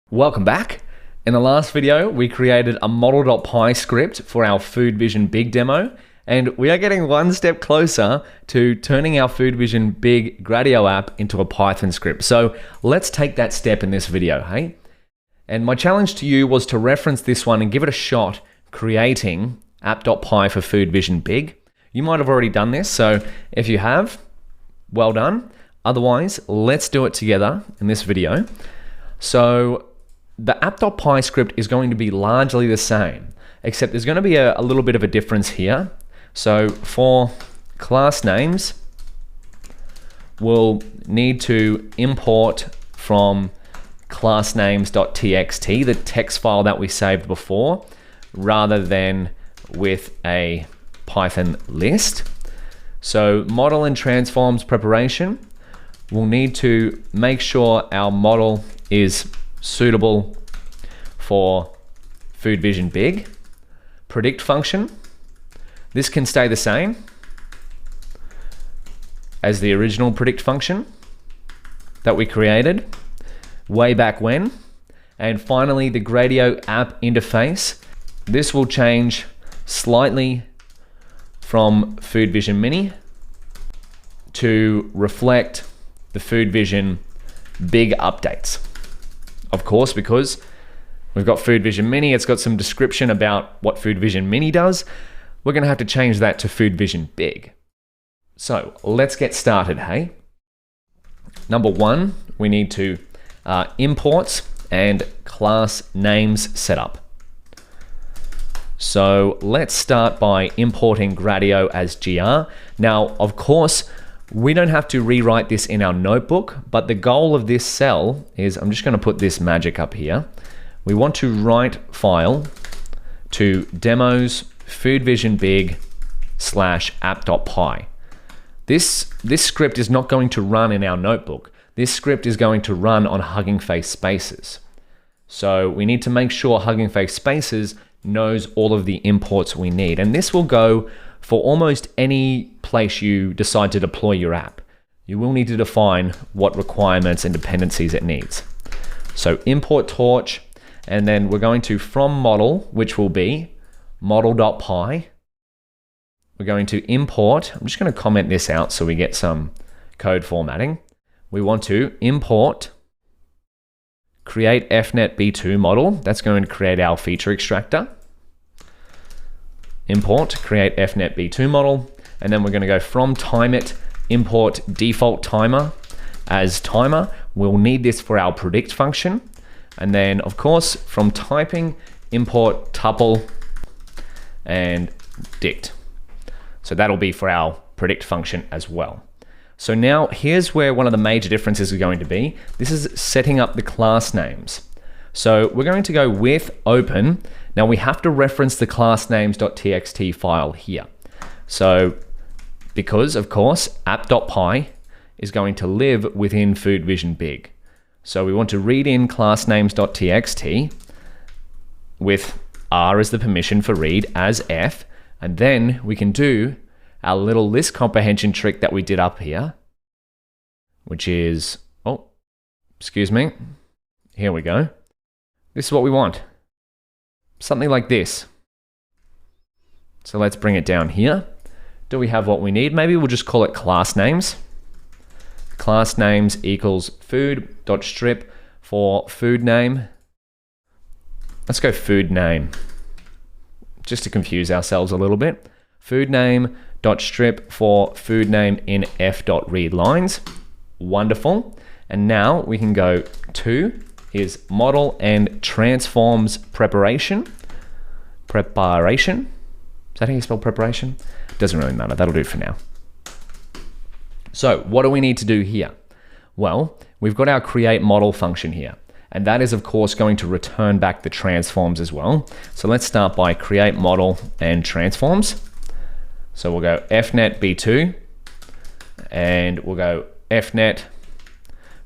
Welcome back. In the last video, we created a model.py script for our Food Vision Big demo, and we are getting one step closer to turning our Food Vision Big Gradio app into a Python script. So let's take that step in this video, hey? And my challenge to you was to reference this one and give it a shot creating app.py for Food Vision Big. You might have already done this, so if you have, well done. Otherwise, let's do it together in this video. So the app.py script is going to be largely the same, except there's going to be a little bit of a difference here. So for class names, we'll need to import from classnames.txt, the text file that we saved before, rather than with a Python list. So model and transforms preparation, we'll need to make sure our model is suitable for Food Vision Big. Predict function, this can stay the same as the original predict function that we created way back when. And finally, the Gradio app interface, this will change slightly from Food Vision Mini to reflect the Food Vision Big updates. Of course, because we've got Food Vision Mini, it's got some description about what Food Vision Mini does. We're going to have to change that to Food Vision Big. So let's get started, hey? Number one, we need to imports and class names setup. So let's start by importing Gradio as GR. Now, of course, we don't have to rewrite this in our notebook, but the goal of this cell is, I'm just going to put this magic up here. We want to write file to demos Food Vision Big /app.py. This script is not going to run in our notebook. This script is going to run on Hugging Face Spaces. So we need to make sure Hugging Face Spaces knows all of the imports we need. And this will go for almost any place you decide to deploy your app. You will need to define what requirements and dependencies it needs. So import torch, and then we're going to from model, which will be model.py. We're going to import, I'm just going to comment this out so we get some code formatting. We want to import create fnet b2 model. That's going to create our feature extractor. Import create fnet b2 model, and then we're going to go from timeIt import default timer as timer. We'll need this for our predict function, and then of course from typing import tuple and dict. So that'll be for our predict function as well. So now here's where one of the major differences is going to be. This is setting up the class names. So we're going to go with open. Now we have to reference the classnames.txt file here. So because of course app.py is going to live within Food Vision Big. So we want to read in classnames.txt with R as the permission for read as F, and then we can do our little list comprehension trick that we did up here, which is, oh, excuse me, here we go. This is what we want. Something like this. So let's bring it down here. Do we have what we need? Maybe we'll just call it class names. Class names equals food.strip for food name. Let's go food name, just to confuse ourselves a little bit. Food name.strip for food name in f.readlines. Wonderful. And now we can go to is model and transforms preparation. Preparation. Is that how you spell preparation? Doesn't really matter. That'll do for now. So what do we need to do here? Well, we've got our create model function here. And that is of course going to return back the transforms as well. So let's start by create model and transforms. So we'll go fnet b2 and we'll go fnet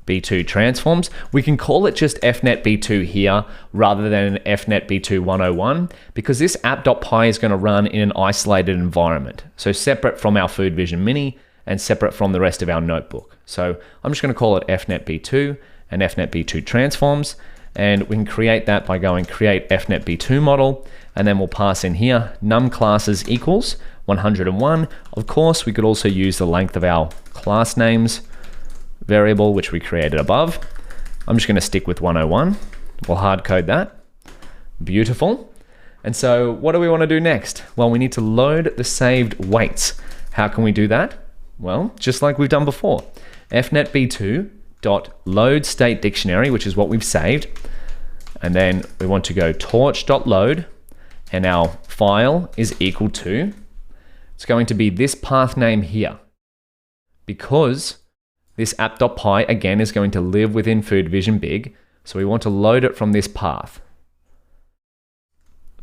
b2 transforms. We can call it just fnet b2 here rather than fnet b2 101 because this app.py is going to run in an isolated environment. So separate from our Food Vision Mini and separate from the rest of our notebook. So I'm just going to call it fnet b2 and fnet b2 transforms. And we can create that by going create fnetb2 model, and then we'll pass in here num classes equals 101. Of course, we could also use the length of our class names variable, which we created above. I'm just going to stick with 101. We'll hard code that. Beautiful. And so what do we want to do next? Well, we need to load the saved weights. How can we do that? Well, just like we've done before. fnetb2.loadStateDictionary, which is what we've saved. And then we want to go torch.load, and our file is equal to, it's going to be this path name here, because this app.py again is going to live within Food Vision Big. So we want to load it from this path.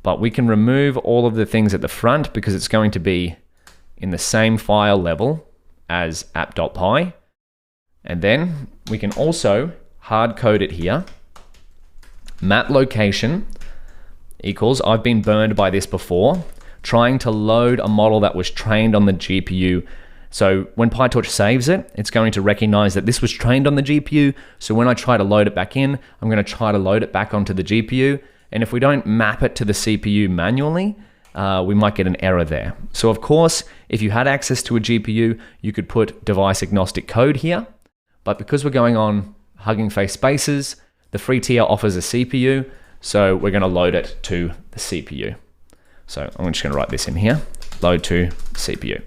But we can remove all of the things at the front because it's going to be in the same file level as app.py. And then we can also hard code it here. Map location equals, I've been burned by this before, trying to load a model that was trained on the GPU. So when PyTorch saves it, it's going to recognize that this was trained on the GPU. So when I try to load it back in, I'm going to try to load it back onto the GPU. And if we don't map it to the CPU manually, we might get an error there. So of course, if you had access to a GPU, you could put device agnostic code here. But because we're going on Hugging Face Spaces, the free tier offers a CPU. So we're going to load it to the CPU. So I'm just going to write this in here, load to CPU.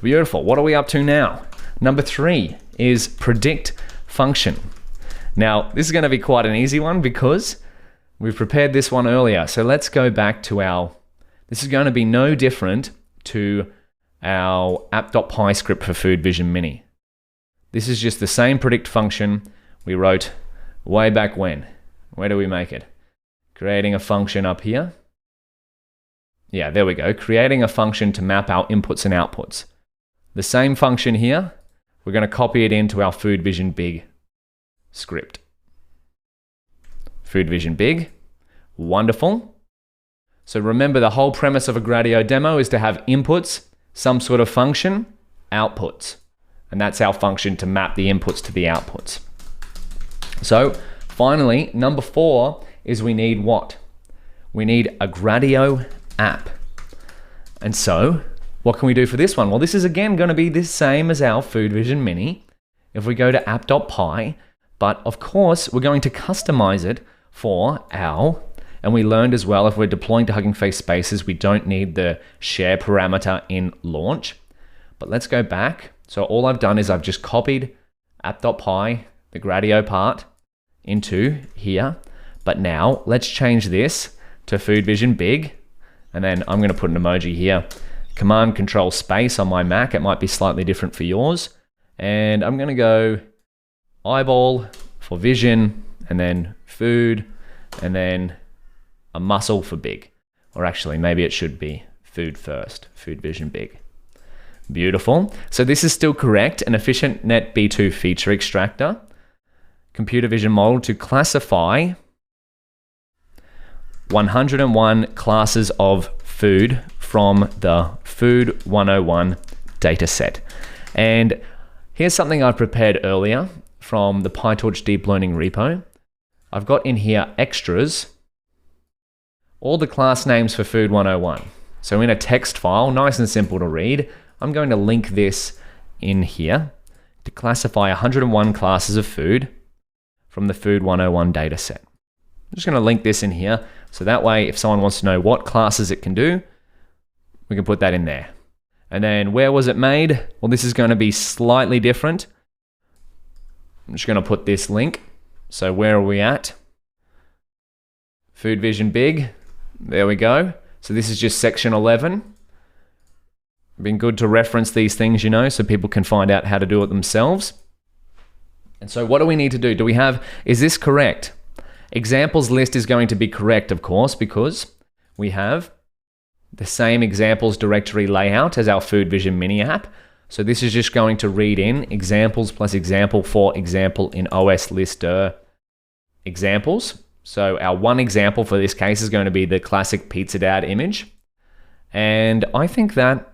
Beautiful. What are we up to now? Number 3 is predict function. Now, this is going to be quite an easy one because we've prepared this one earlier. So let's go back to this is going to be no different to our app.py script for Food Vision Mini. This is just the same predict function we wrote way back when. Where do we make it? Creating a function up here. Yeah, there we go. Creating a function to map our inputs and outputs. The same function here, we're going to copy it into our Food Vision Big script. Food Vision Big, wonderful. So remember, the whole premise of a Gradio demo is to have inputs, some sort of function, outputs. And that's our function to map the inputs to the outputs. So finally, number 4 is we need what? We need a Gradio app. And so what can we do for this one? Well, this is again going to be the same as our Food Vision Mini. If we go to app.py, but of course, we're going to customize it for and we learned as well, if we're deploying to Hugging Face Spaces, we don't need the share parameter in launch. But let's go back. So all I've done is I've just copied app.py, the Gradio part, into here. But now let's change this to Food Vision Big. And then I'm going to put an emoji here. Command Control Space on my Mac. It might be slightly different for yours. And I'm going to go eyeball for vision, and then food, and then a muscle for big. Or actually, maybe it should be food first, Food Vision Big. Beautiful. So this is still correct. An efficient NetB2 feature extractor, computer vision model to classify 101 classes of food from the Food 101 dataset. And here's something I prepared earlier from the PyTorch Deep Learning repo. I've got in here extras, all the class names for Food 101. So in a text file, nice and simple to read, I'm going to link this in here to classify 101 classes of food from the Food 101 dataset. I'm just going to link this in here, so that way if someone wants to know what classes it can do, we can put that in there. And then where was it made? Well, this is going to be slightly different. I'm just going to put this link. So where are we at? Food Vision Big. There we go. So this is just section 11. Been good to reference these things, so people can find out how to do it themselves. And so what do we need to do? Is this correct? Examples list is going to be correct, of course, because we have the same examples directory layout as our Food Vision Mini app. So this is just going to read in examples plus example for example in OS lister examples. So our one example for this case is going to be the classic Pizza Dad image. And I think that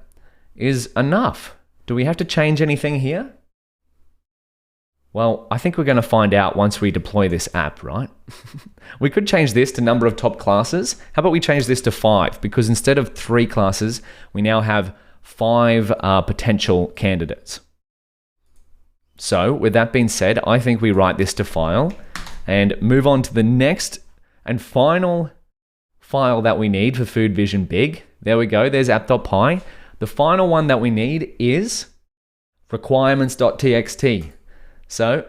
is enough. Do we have to change anything here? Well, I think we're going to find out once we deploy this app, right? We could change this to number of top classes. How about we change this to 5? Because instead of 3 classes, we now have 5 potential candidates. So with that being said, I think we write this to file and move on to the next and final file that we need for Food Vision Big. There we go, there's app.py. The final one that we need is requirements.txt. So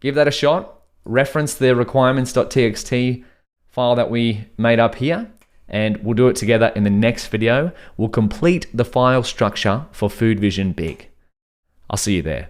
give that a shot, reference the requirements.txt file that we made up here, and we'll do it together in the next video. We'll complete the file structure for Food Vision Big. I'll see you there.